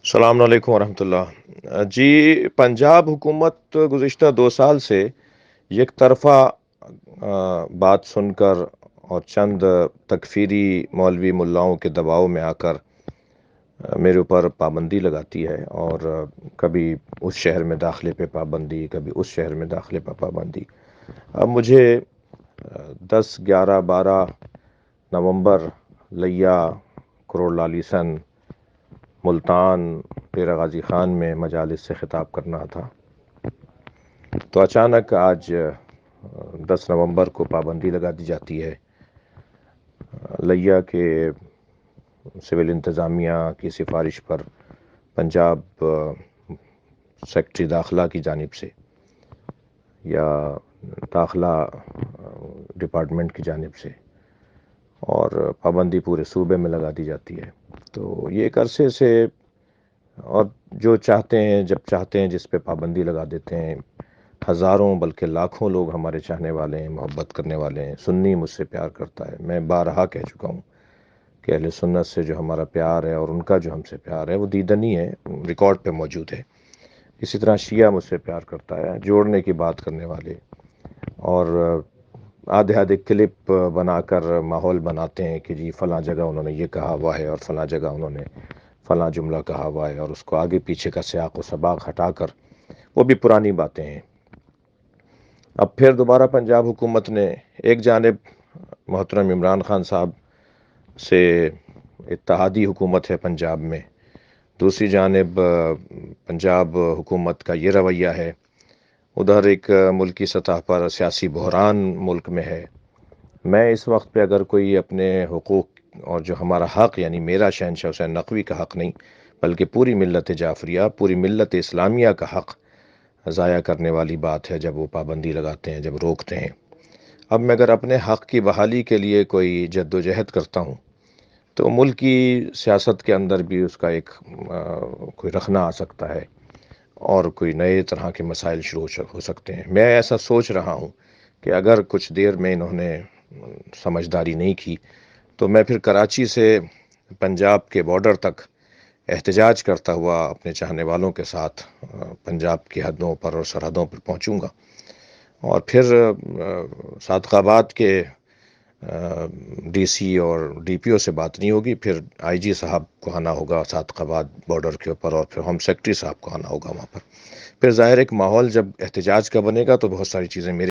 السلام علیکم ورحمۃ اللہ۔ جی، پنجاب حکومت گزشتہ 2 سال سے یک طرفہ بات سن کر اور چند تکفیری مولوی ملاؤں کے دباؤ میں آ کر میرے اوپر پابندی لگاتی ہے، اور کبھی اس شہر میں داخلے پہ پابندی، کبھی اس شہر میں داخلے پہ پابندی۔ اب مجھے 10، 11، 12 نومبر لیا، کروڑ لالیسن، ملتان، ڈیرہ غازی خان میں مجالس سے خطاب کرنا تھا، تو اچانک آج 10 نومبر کو پابندی لگا دی جاتی ہے۔ لیا کے سول انتظامیہ کی سفارش پر پنجاب سیکٹری داخلہ کی جانب سے یا داخلہ ڈپارٹمنٹ کی جانب سے، اور پابندی پورے صوبے میں لگا دی جاتی ہے۔ تو یہ ایک عرصے سے، اور جو چاہتے ہیں جب چاہتے ہیں جس پہ پابندی لگا دیتے ہیں۔ ہزاروں بلکہ لاکھوں لوگ ہمارے چاہنے والے ہیں، محبت کرنے والے ہیں۔ سنی مجھ سے پیار کرتا ہے، میں بارہا کہہ چکا ہوں کہ اہل سنت سے جو ہمارا پیار ہے اور ان کا جو ہم سے پیار ہے وہ دیدنی ہے، ریکارڈ پہ موجود ہے۔ اسی طرح شیعہ مجھ سے پیار کرتا ہے، جوڑنے کی بات کرنے والے، اور آدھے آدھے کلپ بنا کر ماحول بناتے ہیں کہ جی فلاں جگہ انہوں نے یہ کہا ہوا ہے اور فلاں جگہ انہوں نے فلاں جملہ کہا ہوا ہے، اور اس کو آگے پیچھے کا سیاق و سباق ہٹا کر وہ بھی پرانی باتیں ہیں۔ اب پھر دوبارہ پنجاب حکومت نے ایک جانب محترم عمران خان صاحب سے اتحادی حکومت ہے پنجاب میں، دوسری جانب پنجاب حکومت کا یہ رویہ ہے، ادھر ایک ملکی سطح پر سیاسی بحران ملک میں ہے۔ میں اس وقت پہ اگر کوئی اپنے حقوق اور جو ہمارا حق، یعنی میرا شہنشاہ حسین نقوی کا حق نہیں بلکہ پوری ملت جعفریہ، پوری ملت اسلامیہ کا حق ضائع کرنے والی بات ہے جب وہ پابندی لگاتے ہیں، جب روکتے ہیں۔ اب میں اگر اپنے حق کی بحالی کے لیے کوئی جد و جہد کرتا ہوں تو ملک کی سیاست کے اندر بھی اس کا ایک کوئی رخنہ آ سکتا ہے، اور کوئی نئے طرح کے مسائل شروع ہو سکتے ہیں۔ میں ایسا سوچ رہا ہوں کہ اگر کچھ دیر میں انہوں نے سمجھداری نہیں کی تو میں پھر کراچی سے پنجاب کے بارڈر تک احتجاج کرتا ہوا اپنے چاہنے والوں کے ساتھ پنجاب کی حدوں پر اور سرحدوں پر پہنچوں گا، اور پھر صادق آباد کے ڈی سی اور ڈی پی او سے بات نہیں ہوگی، پھر آئی جی صاحب کو آنا ہوگا صادق آباد بارڈر کے اوپر، اور پھر ہوم سیکرٹری صاحب کو آنا ہوگا وہاں پر۔ پھر ظاہر ایک ماحول جب احتجاج کا بنے گا تو بہت ساری چیزیں میرے